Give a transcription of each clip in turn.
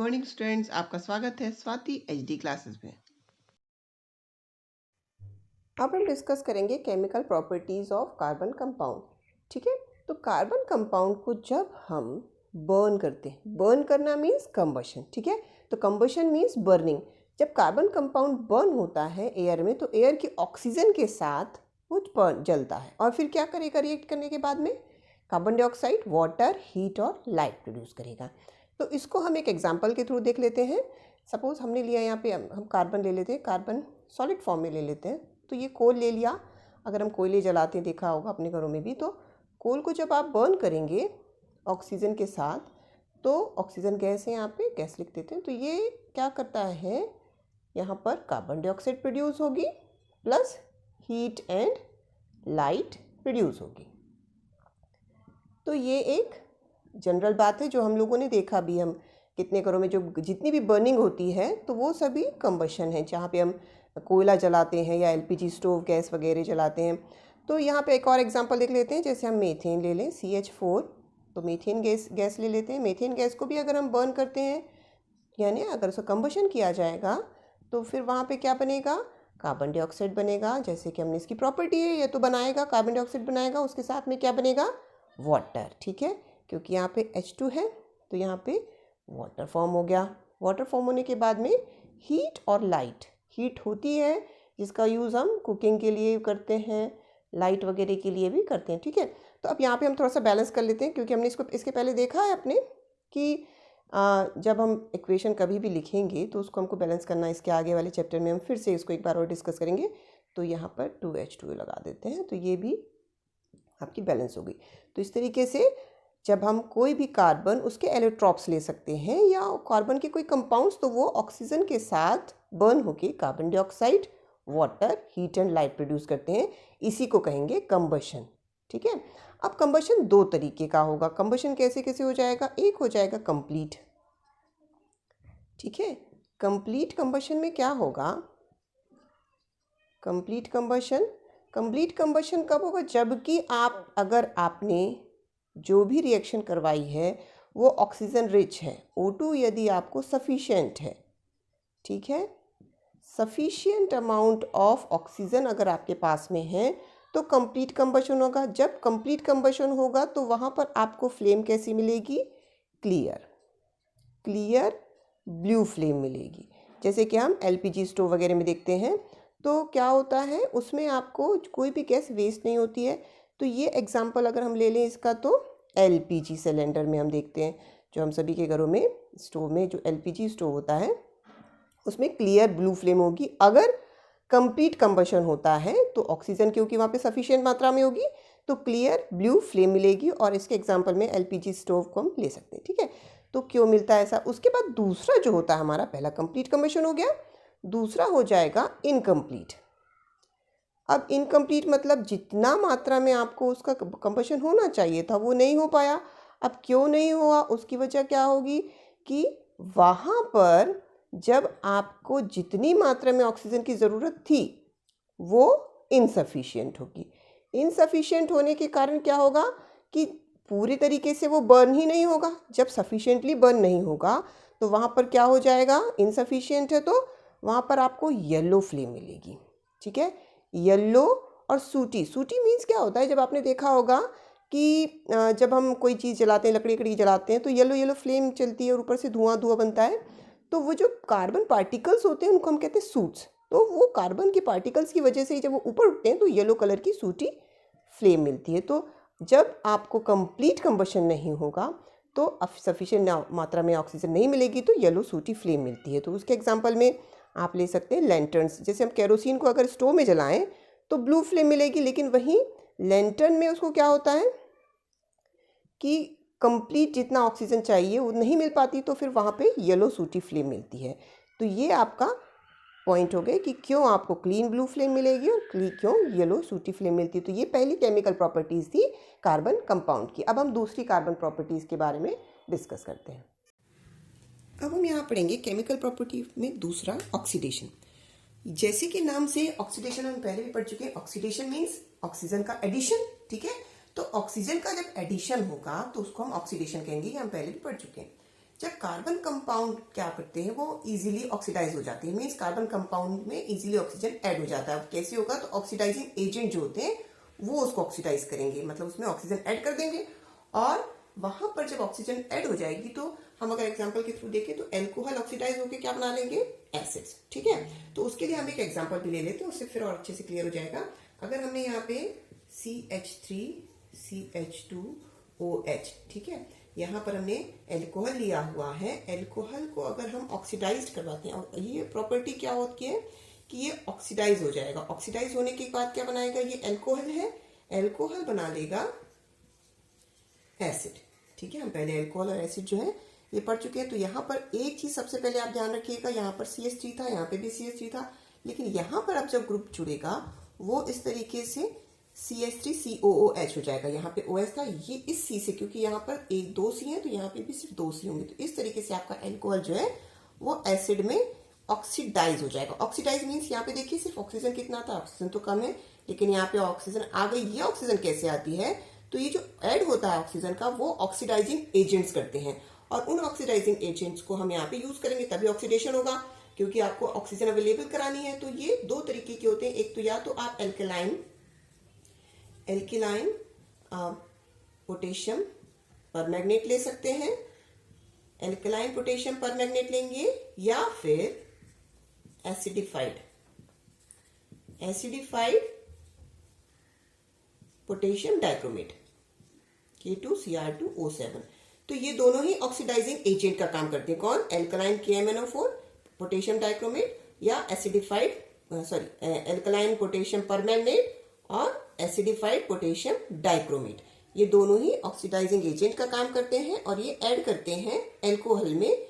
Morning students, आपका स्वागत है स्वाति एचडी क्लासेस में। अब हम डिस्कस करेंगे chemical properties of carbon compound. ठीक है, तो कार्बन कंपाउंड को जब हम बर्न करते हैं, बर्न करना मीन्स कंबशन। ठीक है, तो कंबशन मीन्स बर्निंग। जब कार्बन कंपाउंड बर्न होता है एयर में, तो एयर की ऑक्सीजन के साथ वो जलता है और फिर क्या करेगा? रिएक्ट करने के बाद में कार्बन डाइऑक्साइड, वाटर, हीट और लाइट प्रोड्यूस करेगा। तो इसको हम एक एग्जांपल के थ्रू देख लेते हैं। सपोज हमने लिया यहाँ पे, हम कार्बन ले लेते हैं, कार्बन सॉलिड फॉर्म में ले लेते हैं। तो ये कोल ले लिया। अगर हम कोयले जलाते हैं, देखा होगा अपने घरों में भी, तो कोल को जब आप बर्न करेंगे ऑक्सीजन के साथ, तो ऑक्सीजन गैस है, यहाँ पे गैस लिख देते हैं। तो ये क्या करता है, यहाँ पर कार्बन डाइऑक्साइड प्रोड्यूस होगी plus heat and light produce होगी। तो ये एक जनरल बात है जो हम लोगों ने देखा भी। हम कितने घरों में जो जितनी भी बर्निंग होती है तो वो सभी कंबशन है, जहाँ पे हम कोयला जलाते हैं या एलपीजी स्टोव गैस वगैरह जलाते हैं। तो यहाँ पे एक और एग्जांपल देख लेते हैं। जैसे हम मीथेन ले लें, CH4, तो मीथेन गैस ले लेते हैं। मीथेन गैस को भी अगर हम बर्न करते हैं, यानी अगर उसका कंबशन किया जाएगा, तो फिर वहाँ पे क्या बनेगा? कार्बन डाइऑक्साइड बनेगा। जैसे कि हमने इसकी प्रॉपर्टी है, ये तो बनाएगा, कार्बन डाइऑक्साइड बनाएगा, उसके साथ में क्या बनेगा? वाटर। ठीक है, क्योंकि यहाँ पे H2 है तो यहाँ पे वाटर फॉर्म हो गया। वाटर फॉर्म होने के बाद में हीट और लाइट, हीट होती है जिसका यूज़ हम कुकिंग के लिए करते हैं, लाइट वगैरह के लिए भी करते हैं। ठीक है, तो अब यहाँ पे हम थोड़ा सा बैलेंस कर लेते हैं, क्योंकि हमने इसके पहले देखा है अपने कि जब हम इक्वेशन कभी भी लिखेंगे तो उसको हमको बैलेंस करना है। इसके आगे वाले चैप्टर में हम फिर से इसको एक बार और डिस्कस करेंगे। तो यहाँ पर 2H2 लगा देते हैं, तो ये भी आपकी बैलेंस होगी। तो इस तरीके से जब हम कोई भी कार्बन, उसके एलोट्रॉप्स ले सकते हैं या कार्बन के कोई कंपाउंड्स, तो वो ऑक्सीजन के साथ बर्न होके carbon dioxide, water, heat and light produce करते हैं। इसी को कहेंगे कंबशन। ठीक है, अब कंबशन दो तरीके का होगा। कंबशन कैसे कैसे हो जाएगा? एक हो जाएगा कंप्लीट। ठीक है, कंप्लीट कंबशन में क्या होगा? कंप्लीट कंबशन कब होगा? जबकि अगर आपने जो भी रिएक्शन करवाई है वो ऑक्सीजन रिच है, O2 यदि आपको सफिशिएंट है। ठीक है, सफिशिएंट अमाउंट ऑफ ऑक्सीजन अगर आपके पास में है तो कंप्लीट कंबशन होगा। जब कंप्लीट कंबशन होगा तो वहाँ पर आपको फ्लेम कैसी मिलेगी? क्लियर ब्लू फ्लेम मिलेगी। जैसे कि हम एलपीजी स्टोव वगैरह में देखते हैं, तो क्या होता है, उसमें आपको कोई भी गैस वेस्ट नहीं होती है। तो ये एग्जाम्पल अगर हम ले लें इसका, तो एलपीजी सिलेंडर में हम देखते हैं, जो हम सभी के घरों में स्टोव में जो एलपीजी स्टोव होता है उसमें क्लियर ब्लू फ्लेम होगी। अगर कंप्लीट कंबशन होता है तो ऑक्सीजन क्योंकि वहाँ पे सफिशिएंट मात्रा में होगी तो क्लियर ब्लू फ्लेम मिलेगी। और इसके एग्जाम्पल में एलपीजी स्टोव को हम ले सकते हैं। ठीक है, तो क्यों मिलता है ऐसा? उसके बाद दूसरा जो होता है हमारा, पहला कंप्लीट कंबशन हो गया, दूसरा हो जाएगा इनकम्प्लीट। अब इनकम्प्लीट मतलब जितना मात्रा में आपको उसका कंबशन होना चाहिए था वो नहीं हो पाया। अब क्यों नहीं हुआ? उसकी वजह क्या होगी कि वहाँ पर जब आपको जितनी मात्रा में ऑक्सीजन की ज़रूरत थी वो इनसफिशिएंट होगी। इनसफिशिएंट होने के कारण क्या होगा कि पूरी तरीके से वो बर्न ही नहीं होगा। जब सफिशिएंटली बर्न नहीं होगा तो वहाँ पर क्या हो जाएगा? इनसफिशिएंट है तो वहाँ पर आपको येलो फ्लेम मिलेगी। ठीक है, येलो और सूटी मीन्स क्या होता है? जब आपने देखा होगा कि जब हम कोई चीज़ जलाते हैं, लकड़ी जलाते हैं, तो येलो फ्लेम चलती है और ऊपर से धुआं बनता है। तो वो जो कार्बन पार्टिकल्स होते हैं उनको हम कहते हैं सूट्स। तो वो कार्बन के पार्टिकल्स की वजह से ही जब वो ऊपर उठते हैं तो येलो कलर की सूटी फ्लेम मिलती है। तो जब आपको कंप्लीट कंबशन नहीं होगा तो सफिशिएंट मात्रा में ऑक्सीजन नहीं मिलेगी तो येलो सूटी फ्लेम मिलती है। तो उसके एग्जांपल में आप ले सकते हैं लैंटर्न्स। जैसे हम केरोसिन को अगर स्टोव में जलाएं तो ब्लू फ्लेम मिलेगी, लेकिन वहीं लैंटर्न में उसको क्या होता है कि कंप्लीट जितना ऑक्सीजन चाहिए वो नहीं मिल पाती, तो फिर वहाँ पे येलो सूटी फ्लेम मिलती है। तो ये आपका पॉइंट हो गए कि क्यों आपको क्लीन ब्लू फ्लेम मिलेगी और क्यों येलो सूटी फ्लेम मिलती है। तो ये पहली केमिकल प्रॉपर्टीज़ थी कार्बन कंपाउंड की। अब हम दूसरी कार्बन प्रॉपर्टीज़ के बारे में डिस्कस करते हैं। अब हम यहाँ पढ़ेंगे केमिकल प्रॉपर्टी में दूसरा, ऑक्सीडेशन। जैसे कि नाम से ऑक्सीडेशन हम पहले भी पढ़ चुके हैं। ऑक्सीडेशन मीन्स ऑक्सीजन का एडिशन। ठीक है, तो ऑक्सीजन का जब एडिशन होगा तो उसको हम ऑक्सीडेशन कहेंगे, ये हम पहले भी पढ़ चुके हैं। जब कार्बन कंपाउंड क्या करते हैं, वो इजीली ऑक्सीडाइज हो जाते हैं, मीन्स कार्बन कंपाउंड में इजीली ऑक्सीजन ऐड हो जाता है। कैसे होगा, तो ऑक्सीडाइजिंग एजेंट जो होते हैं वो उसको ऑक्सीडाइज करेंगे, मतलब उसमें ऑक्सीजन ऐड कर देंगे, और वहां पर जब ऑक्सीजन ऐड हो जाएगी तो हम अगर एग्जांपल के थ्रू देखें तो एल्कोहल ऑक्सीडाइज होकर क्या बना लेंगे, एसिड्स। ठीक है, तो उसके लिए हम एक एग्जांपल भी ले लेते हैं, उससे फिर और अच्छे से क्लियर हो जाएगा। अगर हमने यहाँ पे CH3CH2OH, ठीक है, यहाँ पर हमने एल्कोहल लिया हुआ है। एल्कोहल को अगर हम ऑक्सीडाइज करवाते हैं, और ये प्रॉपर्टी क्या होती है कि ये ऑक्सीडाइज हो जाएगा। ऑक्सीडाइज होने के बाद क्या बनाएगा, ये एल्कोहल है, एल्कोहल बना लेगा एसिड। ठीक है, हम पहले एल्कोहल और एसिड जो है ये पढ़ चुके हैं। तो यहाँ पर एक चीज सबसे पहले आप ध्यान रखिएगा, यहाँ पर CH3 था, यहाँ पे भी CH3 था, लेकिन यहाँ पर अब जब ग्रुप जुड़ेगा वो इस तरीके से CH3COOH हो जाएगा। यहाँ पे OH था, ये इस C से, क्योंकि यहाँ पर एक 2 C है तो यहाँ पे भी सिर्फ 2 C होंगे। तो इस तरीके से आपका एल्कोहल जो है वो एसिड में ऑक्सीडाइज हो जाएगा। ऑक्सीडाइज मीन्स यहाँ पे देखिए सिर्फ ऑक्सीजन कितना था, ऑक्सीजन तो कम है, लेकिन यहाँ पे ऑक्सीजन आ गई। ये ऑक्सीजन कैसे आती है, तो ये जो ऐड होता है ऑक्सीजन का वो ऑक्सीडाइजिंग एजेंट्स करते हैं, और उन ऑक्सीडाइजिंग एजेंट्स को हम यहाँ पे यूज करेंगे, तभी ऑक्सीडेशन होगा, क्योंकि आपको ऑक्सीजन अवेलेबल करानी है। तो ये 2 तरीके के होते हैं, एक तो या तो आप एल्केलाइन पोटेशियम परमैंगनेट ले सकते हैं, एल्केलाइन पोटेशियम परमैंगनेट लेंगे, या फिर एसिडिफाइड पोटेशियम डाइक्रोमेट K2Cr2O7। तो ये दोनों ही ऑक्सीडाइजिंग एजेंट का काम करते हैं। कौन, एल्कलाइन KMnO4 पोटेशियम डाइक्रोमेट, या एल्कलाइन पोटेशियम परमैंगनेट और एसिडिफाइड पोटेशियम डाइक्रोमेट। ये दोनों ही ऑक्सीडाइजिंग एजेंट का काम करते हैं, और ये ऐड करते हैं एल्कोहल में,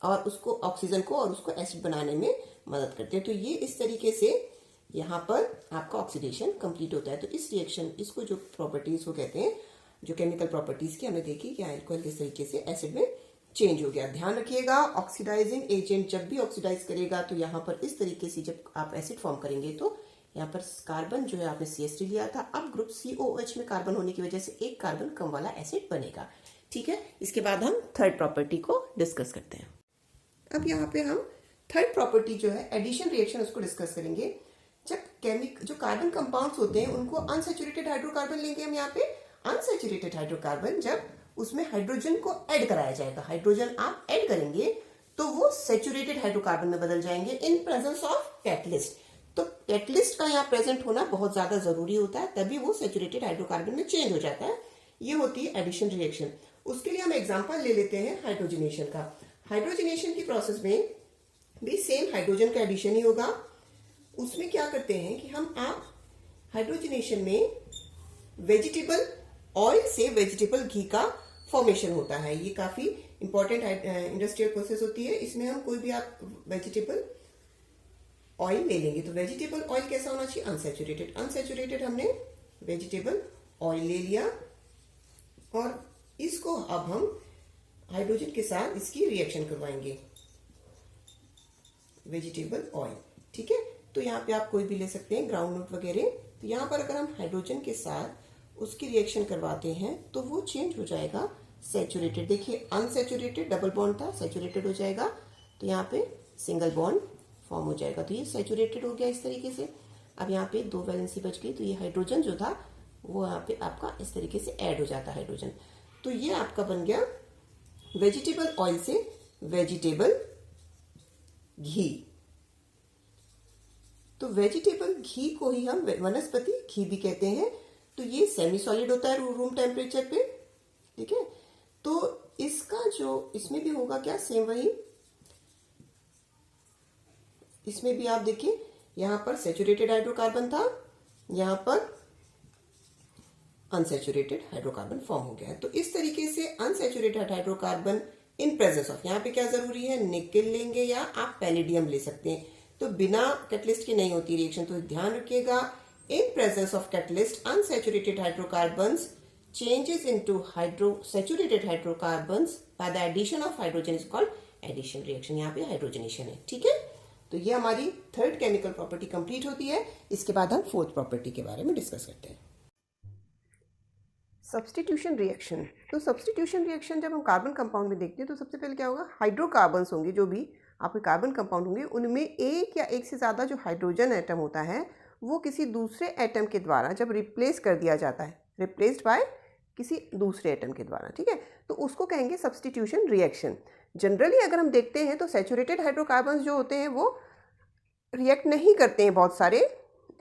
और उसको ऑक्सीजन को और उसको एसिड बनाने में मदद करते हैं। तो ये इस तरीके से यहाँ पर आपका ऑक्सीडेशन कंप्लीट होता है। तो इस रिएक्शन, इसको जो प्रॉपर्टीज को कहते हैं, जो केमिकल प्रॉपर्टीज की हमने देखी कि अल्कोहल किस तरीके से एसिड में चेंज हो गया। ध्यान रखिएगा, ऑक्सीडाइजिंग एजेंट जब भी ऑक्सीडाइज करेगा तो यहाँ पर इस तरीके से जब आप एसिड फॉर्म करेंगे तो यहाँ पर कार्बन जो है आपने CH3 लिया था, अब ग्रुप COOH में कार्बन होने की वजह से एक कार्बन कम वाला एसिड बनेगा। ठीक है, इसके बाद हम थर्ड प्रॉपर्टी को डिस्कस करते हैं। अब यहाँ पे हम थर्ड प्रॉपर्टी जो है एडिशन रिएक्शन, उसको डिस्कस करेंगे। जब जो कार्बन कंपाउंड्स होते हैं उनको अनसैचुरेटेड हाइड्रोकार्बन लेंगे हम। यहाँ पे अनसैचुरेटेड हाइड्रोकार्बन जब उसमें हाइड्रोजन को ऐड कराया जाएगा, हाइड्रोजन आप ऐड करेंगे तो वो सैचुरेटेड हाइड्रोकार्बन में बदल जाएंगे इन प्रेजेंस ऑफ कैटलिस्ट। तो कैटलिस्ट का यहाँ प्रेजेंट होना बहुत ज्यादा जरूरी होता है, तभी वो सैचुरेटेड हाइड्रोकार्बन में चेंज हो जाता है। ये होती है एडिशन रिएक्शन। उसके लिए हम एग्जांपल ले लेते हैं हाइड्रोजनेशन का। हाइड्रोजनेशन की प्रोसेस में भी सेम हाइड्रोजन का एडिशन ही होगा। उसमें क्या करते हैं कि आप हाइड्रोजनेशन में वेजिटेबल ऑयल से वेजिटेबल घी का फॉर्मेशन होता है। ये काफी इंपॉर्टेंट इंडस्ट्रियल प्रोसेस होती है। इसमें हम कोई भी आप वेजिटेबल ऑयल ले लेंगे तो वेजिटेबल ऑयल कैसा होना चाहिए, अनसैचुरेटेड। अनसैचुरेटेड हमने वेजिटेबल ऑयल ले लिया, और इसको अब हम हाइड्रोजन के साथ इसकी रिएक्शन करवाएंगे, वेजिटेबल ऑयल। ठीक है, तो यहाँ पे आप कोई भी ले सकते हैं, ग्राउंडनट वगैरह। तो यहाँ पर अगर हम हाइड्रोजन के साथ उसकी रिएक्शन करवाते हैं तो वो चेंज हो जाएगा सैचुरेटेड। देखिए अनसैचुरेटेड डबल बॉन्ड था, सैचुरेटेड हो जाएगा, तो यहाँ पे सिंगल बॉन्ड फॉर्म हो जाएगा। तो ये सैचुरेटेड हो गया इस तरीके से। अब यहाँ पे 2 वैलेंसी बच गई, तो ये हाइड्रोजन जो था वो यहाँ पे आपका इस तरीके से ऐड हो जाता है हाइड्रोजन। तो ये आपका बन गया वेजिटेबल ऑयल से वेजिटेबल घी। तो वेजिटेबल घी को ही हम वनस्पति घी भी कहते हैं। तो ये सेमी सॉलिड होता है रूम टेम्परेचर पे। ठीक है, तो इसका जो इसमें भी होगा क्या, सेम वही। इसमें भी आप देखिए यहां पर सैचुरेटेड हाइड्रोकार्बन था, यहां पर अनसैचुरेटेड हाइड्रोकार्बन फॉर्म हो गया है। तो इस तरीके से unsaturated hydrocarbon in presence of, यहाँ पे क्या जरूरी है, निकेल लेंगे या आप पैलेडियम ले सकते हैं। तो बिना कैटलिस्ट के नहीं होती रिएक्शन, तो ध्यान रखिएगा। In presence of catalyst unsaturated hydrocarbons changes into saturated hydrocarbons by the addition of hydrogen is called addition reaction। यहाँ पे हाइड्रोजनेशन है। ठीक है, तो ये हमारी थर्ड केमिकल प्रॉपर्टी कंप्लीट होती है। इसके बाद हम फोर्थ प्रॉपर्टी के बारे में डिस्कस करते हैं। Substitution reaction. तो सब्स्टिट्यूशन रिएक्शन जब हम कार्बन कंपाउंड में देखते हैं तो सबसे पहले क्या होगा, हाइड्रोकार्बन्स होंगे, जो भी आपके कार्बन कंपाउंड होंगे उनमें एक या एक से ज़्यादा जो हाइड्रोजन एटम होता है वो किसी दूसरे एटम के द्वारा जब रिप्लेस कर दिया जाता है, रिप्लेस्ड बाय किसी दूसरे एटम के द्वारा, ठीक है, तो उसको कहेंगे सब्स्टिट्यूशन रिएक्शन। जनरली अगर हम देखते हैं तो सैचुरेटेड हाइड्रोकार्बन्स जो होते हैं वो रिएक्ट नहीं करते हैं बहुत सारे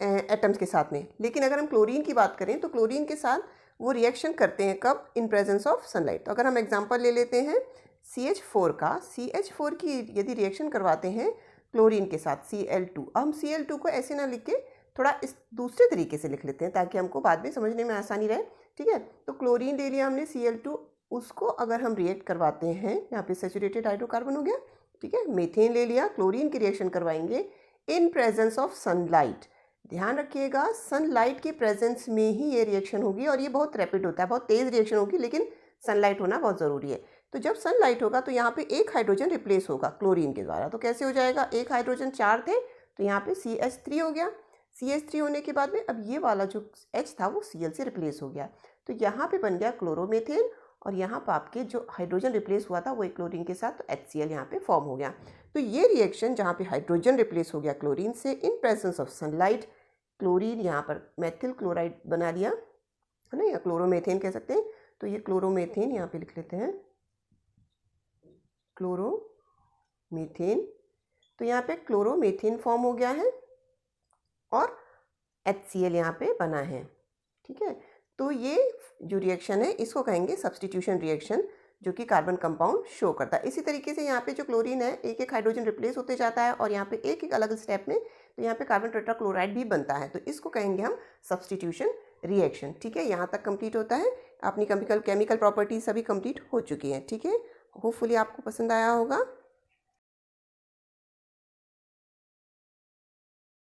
एटम्स के साथ में, लेकिन अगर हम क्लोरीन की बात करें तो क्लोरीन के साथ वो रिएक्शन करते हैं कब, इन प्रेजेंस ऑफ सनलाइट। तो अगर हम एग्जांपल ले लेते हैं CH4 का, CH4 की यदि रिएक्शन करवाते हैं क्लोरीन के साथ Cl2, हम Cl2 को ऐसे ना लिख के थोड़ा इस दूसरे तरीके से लिख लेते हैं ताकि हमको बाद में समझने में आसानी रहे, ठीक है। तो क्लोरीन ले लिया हमने Cl2, उसको अगर हम रिएक्ट करवाते हैं, यहाँ पे सैचुरेटेड हाइड्रोकार्बन हो गया, ठीक है। मीथेन ले लिया, क्लोरीन की रिएक्शन करवाएंगे इन प्रेजेंस ऑफ सनलाइट। ध्यान रखिएगा सनलाइट की प्रेजेंस में ही ये रिएक्शन होगी और ये बहुत रैपिड होता है, बहुत तेज़ रिएक्शन होगी, लेकिन सनलाइट होना बहुत ज़रूरी है। तो जब सनलाइट होगा तो यहाँ पे एक हाइड्रोजन रिप्लेस होगा क्लोरीन के द्वारा। तो कैसे हो जाएगा, एक हाइड्रोजन 4 थे तो यहाँ पे CH3 हो गया। CH3 होने के बाद में अब ये वाला जो H था वो Cl से रिप्लेस हो गया, तो यहाँ पे बन गया क्लोरोमेथेन, और यहाँ पर आपके जो हाइड्रोजन रिप्लेस हुआ था वो एक क्लोरीन के साथ, तो HCl यहाँ पे फॉर्म हो गया। तो ये रिएक्शन जहाँ पे हाइड्रोजन रिप्लेस हो गया क्लोरीन से in presence of sunlight, chlorine यहाँ पर मेथिल क्लोराइड बना लिया है ना, या क्लोरोमेथेन कह सकते हैं। तो ये क्लोरोमेथेन यहाँ पे लिख लेते हैं, क्लोरोमीथेन। तो यहाँ पे क्लोरोमीथेन फॉर्म हो गया है और HCl यहाँ पे बना है, ठीक है। तो ये जो रिएक्शन है इसको कहेंगे सब्स्टिट्यूशन रिएक्शन, जो कि कार्बन कंपाउंड शो करता है। इसी तरीके से यहाँ पे जो क्लोरीन है एक एक हाइड्रोजन रिप्लेस होते जाता है और यहाँ पे एक एक अलग स्टेप में, तो यहाँ पे कार्बन टेट्राक्लोराइड भी बनता है, तो इसको कहेंगे हम सब्स्टिट्यूशन रिएक्शन, ठीक है। यहाँ तक कंप्लीट होता है, अपनी केमिकल प्रॉपर्टीज सभी कंप्लीट हो चुकी हैं, ठीक है। होपफुली आपको पसंद आया होगा।